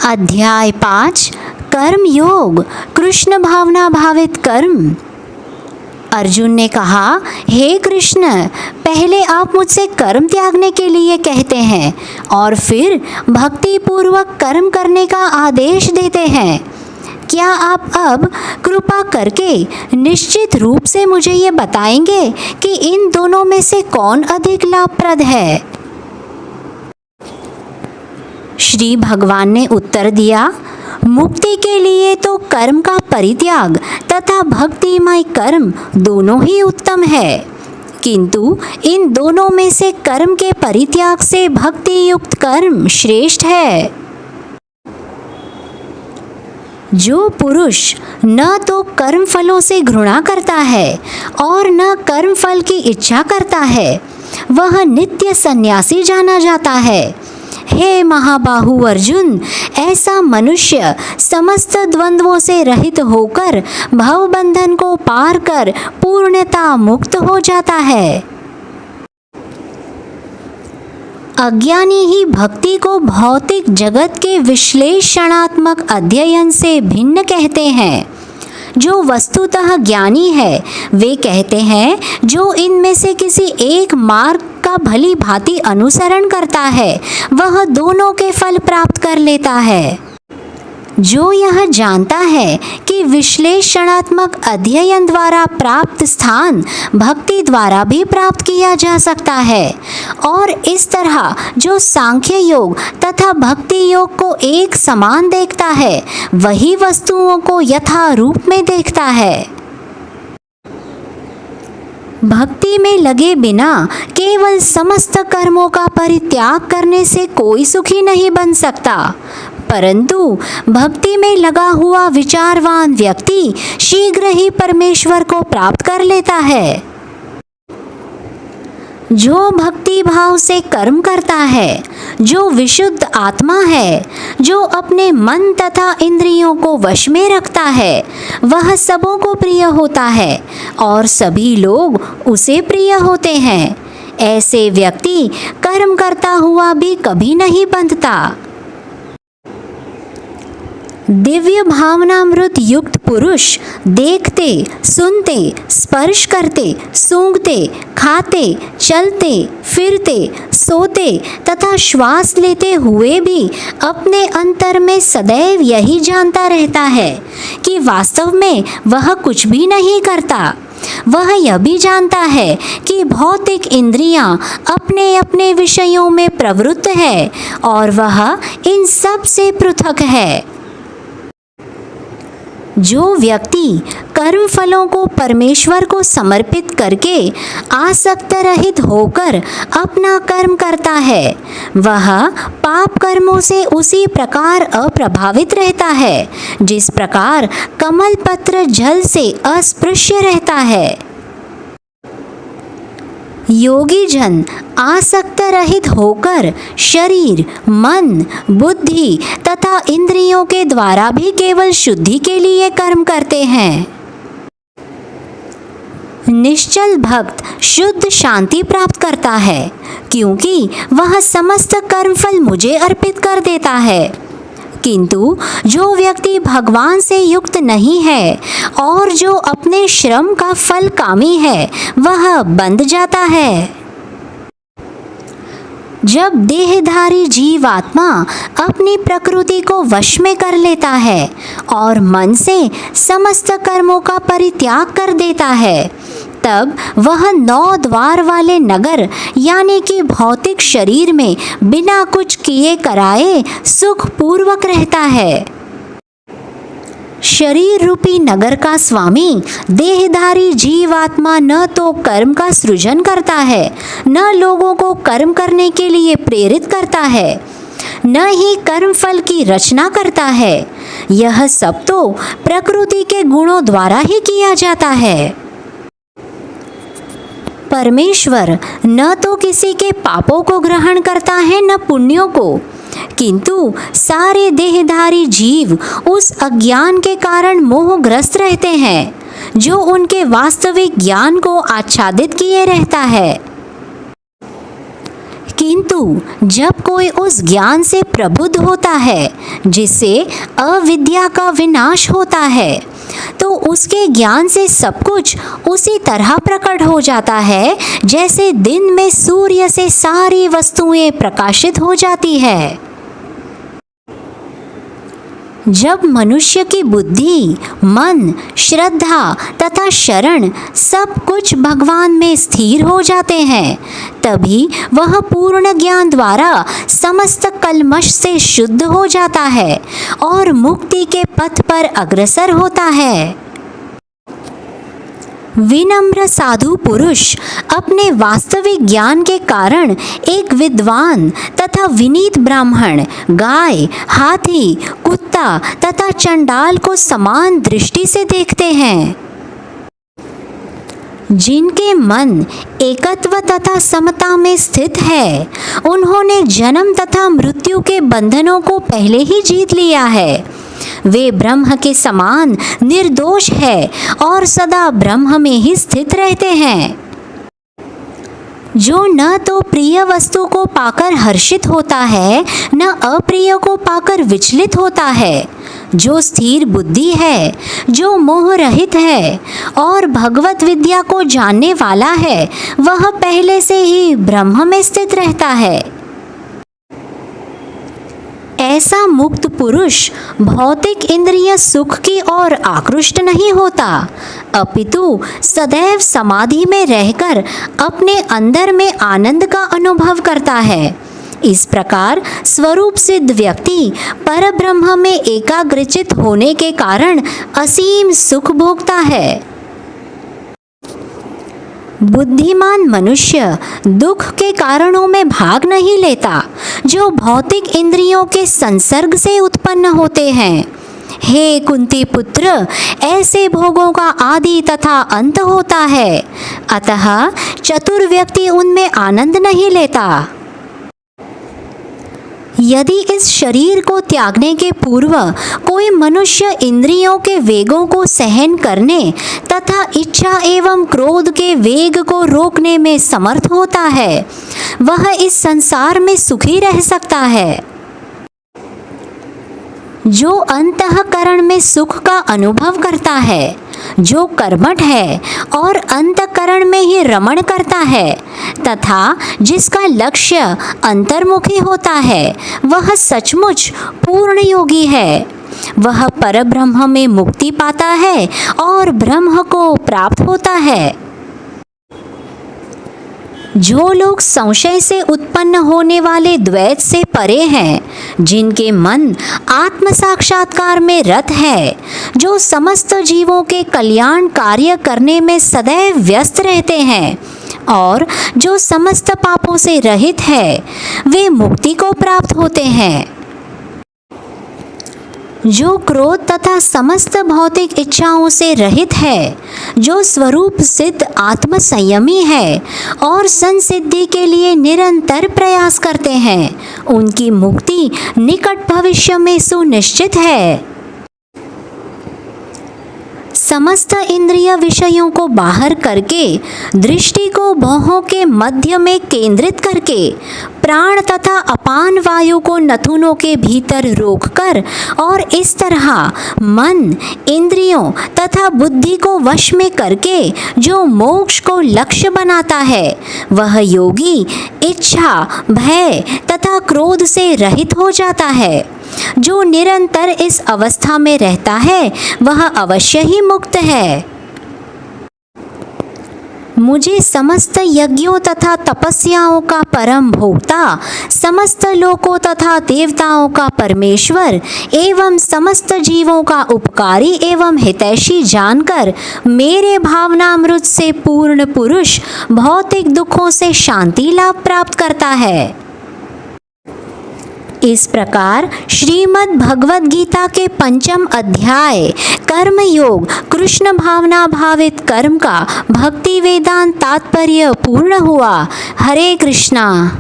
अध्याय 5 कर्म योग कृष्ण भावना भावित कर्म। अर्जुन ने कहा, हे कृष्ण, पहले आप मुझसे कर्म त्यागने के लिए कहते हैं और फिर भक्ति पूर्वक कर्म करने का आदेश देते हैं। क्या आप अब कृपा करके निश्चित रूप से मुझे ये बताएंगे कि इन दोनों में से कौन अधिक लाभप्रद है? श्री भगवान ने उत्तर दिया, मुक्ति के लिए तो कर्म का परित्याग तथा भक्तिमय कर्म दोनों ही उत्तम है, किंतु इन दोनों में से कर्म के परित्याग से भक्ति युक्त कर्म श्रेष्ठ है। जो पुरुष न तो कर्म फलों से घृणा करता है और न कर्म फल की इच्छा करता है, वह नित्य सन्यासी जाना जाता है। हे महाबाहु अर्जुन, ऐसा मनुष्य समस्त द्वंद्वों से रहित होकर भवबंधन को पार कर पूर्णतः मुक्त हो जाता है। अज्ञानी ही भक्ति को भौतिक जगत के विश्लेषणात्मक अध्ययन से भिन्न कहते हैं। जो वस्तुतः ज्ञानी है वे कहते हैं, जो इनमें से किसी एक मार्ग का भली भांति अनुसरण करता है वह दोनों के फल प्राप्त कर लेता है। जो यह जानता है कि विश्लेषणात्मक अध्ययन द्वारा प्राप्त स्थान भक्ति द्वारा भी प्राप्त किया जा सकता है, और इस तरह जो सांख्य योग तथा भक्ति योग को एक समान देखता है वही वस्तुओं को यथा रूप में देखता है। भक्ति में लगे बिना केवल समस्त कर्मों का परित्याग करने से कोई सुखी नहीं बन सकता, परंतु भक्ति में लगा हुआ विचारवान व्यक्ति शीघ्र ही परमेश्वर को प्राप्त कर लेता है। जो भक्ति भाव से कर्म करता है, जो विशुद्ध आत्मा है, जो अपने मन तथा इंद्रियों को वश में रखता है, वह सबों को प्रिय होता है और सभी लोग उसे प्रिय होते हैं। ऐसे व्यक्ति कर्म करता हुआ भी कभी नहीं बंधता। दिव्य भावनामृत युक्त पुरुष देखते, सुनते, स्पर्श करते, सूंघते, खाते, चलते, फिरते, सोते तथा श्वास लेते हुए भी अपने अंतर में सदैव यही जानता रहता है कि वास्तव में वह कुछ भी नहीं करता। वह यह भी जानता है कि भौतिक इंद्रियां अपने अपने विषयों में प्रवृत्त है और वह इन सब से पृथक है। जो व्यक्ति कर्म फलों को परमेश्वर को समर्पित करके आसक्त रहित होकर अपना कर्म करता है, वह पाप कर्मों से उसी प्रकार अप्रभावित रहता है जिस प्रकार कमल पत्र जल से अस्पृश्य रहता है। योगी जन आसक्त रहित होकर शरीर, मन, बुद्धि तथा इंद्रियों के द्वारा भी केवल शुद्धि के लिए कर्म करते हैं। निश्चल भक्त शुद्ध शांति प्राप्त करता है, क्योंकि वह समस्त कर्मफल मुझे अर्पित कर देता है। किंतु जो व्यक्ति भगवान से युक्त नहीं है और जो अपने श्रम का फल कामी है, वह बंध जाता है। जब देहधारी जीवात्मा अपनी प्रकृति को वश में कर लेता है और मन से समस्त कर्मों का परित्याग कर देता है, तब वह 9 द्वार वाले नगर यानी कि भौतिक शरीर में बिना कुछ किए कराए सुख पूर्वक रहता है। शरीर रूपी नगर का स्वामी देहधारी जीवात्मा न तो कर्म का सृजन करता है, न लोगों को कर्म करने के लिए प्रेरित करता है, न ही कर्म फल की रचना करता है। यह सब तो प्रकृति के गुणों द्वारा ही किया जाता है। परमेश्वर न तो किसी के पापों को ग्रहण करता है न पुण्यों को, किंतु सारे देहधारी जीव उस अज्ञान के कारण मोहग्रस्त रहते हैं जो उनके वास्तविक ज्ञान को आच्छादित किए रहता है। किंतु जब कोई उस ज्ञान से प्रबुद्ध होता है जिससे अविद्या का विनाश होता है, तो उसके ज्ञान से सब कुछ उसी तरह प्रकट हो जाता है जैसे दिन में सूर्य से सारी वस्तुएं प्रकाशित हो जाती है। जब मनुष्य की बुद्धि, मन, श्रद्धा तथा शरण सब कुछ भगवान में स्थिर हो जाते हैं, तभी वह पूर्ण ज्ञान द्वारा समस्त कल्मश से शुद्ध हो जाता है और मुक्ति के पथ पर अग्रसर होता है। विनम्र साधु पुरुष अपने वास्तविक ज्ञान के कारण एक विद्वान तथा विनीत ब्राह्मण, गाय, हाथी, कुत्ता तथा चंडाल को समान दृष्टि से देखते हैं। जिनके मन एकत्व तथा समता में स्थित है, उन्होंने जन्म तथा मृत्यु के बंधनों को पहले ही जीत लिया है। वे ब्रह्म के समान निर्दोष है और सदा ब्रह्म में ही स्थित रहते हैं। जो न तो प्रिय वस्तु को पाकर हर्षित होता है, न अप्रिय को पाकर विचलित होता है, जो स्थिर बुद्धि है, जो मोह रहित है और भगवत विद्या को जानने वाला है, वह पहले से ही ब्रह्म में स्थित रहता है। ऐसा मुक्त पुरुष भौतिक इंद्रिय सुख की ओर आकृष्ट नहीं होता, अपितु सदैव समाधि में रहकर अपने अंदर में आनंद का अनुभव करता है। इस प्रकार स्वरूप सिद्ध व्यक्ति परब्रह्म में एकाग्रचित होने के कारण असीम सुख भोगता है। बुद्धिमान मनुष्य दुख के कारणों में भाग नहीं लेता, जो भौतिक इंद्रियों के संसर्ग से उत्पन्न होते हैं। हे कुंती पुत्र, ऐसे भोगों का आदि तथा अंत होता है, अतः चतुर व्यक्ति उनमें आनंद नहीं लेता। यदि इस शरीर को त्यागने के पूर्व कोई मनुष्य इंद्रियों के वेगों को सहन करने तथा इच्छा एवं क्रोध के वेग को रोकने में समर्थ होता है, वह इस संसार में सुखी रह सकता है। जो अंतःकरण में सुख का अनुभव करता है, जो कर्मठ है और अंतःकरण में ही रमण करता है तथा जिसका लक्ष्य अंतर्मुखी होता है, वह सचमुच पूर्ण योगी है। वह परब्रह्म में मुक्ति पाता है और ब्रह्म को प्राप्त होता है। जो लोग संशय से उत्पन्न होने वाले द्वैत से परे हैं, जिनके मन आत्म साक्षात्कार में रत है, जो समस्त जीवों के कल्याण कार्य करने में सदैव व्यस्त रहते हैं और जो समस्त पापों से रहित है, वे मुक्ति को प्राप्त होते हैं। जो क्रोध तथा समस्त भौतिक इच्छाओं से रहित है, जो स्वरूप सिद्ध आत्म संयमी है और संसिद्धि के लिए निरंतर प्रयास करते हैं, उनकी मुक्ति निकट भविष्य में सुनिश्चित है। समस्त इंद्रिय विषयों को बाहर करके दृष्टि को भौहों के मध्य में केंद्रित करके प्राण तथा अपान वायु को नथुनों के भीतर रोककर और इस तरह मन, इंद्रियों तथा बुद्धि को वश में करके जो मोक्ष को लक्ष्य बनाता है, वह योगी इच्छा, भय तथा क्रोध से रहित हो जाता है। जो निरंतर इस अवस्था में रहता है, वह अवश्य ही मुक्त है। मुझे समस्त यज्ञों तथा तपस्याओं का परम भोक्ता, समस्त लोकों तथा देवताओं का परमेश्वर एवं समस्त जीवों का उपकारी एवं हितैषी जानकर मेरे भावनामृत से पूर्ण पुरुष भौतिक दुखों से शांति लाभ प्राप्त करता है। इस प्रकार श्रीमद् भगवद गीता के 5वें अध्याय कर्म योग कृष्ण भावना भावित कर्म का भक्ति वेदांत तात्पर्य पूर्ण हुआ। हरे कृष्णा।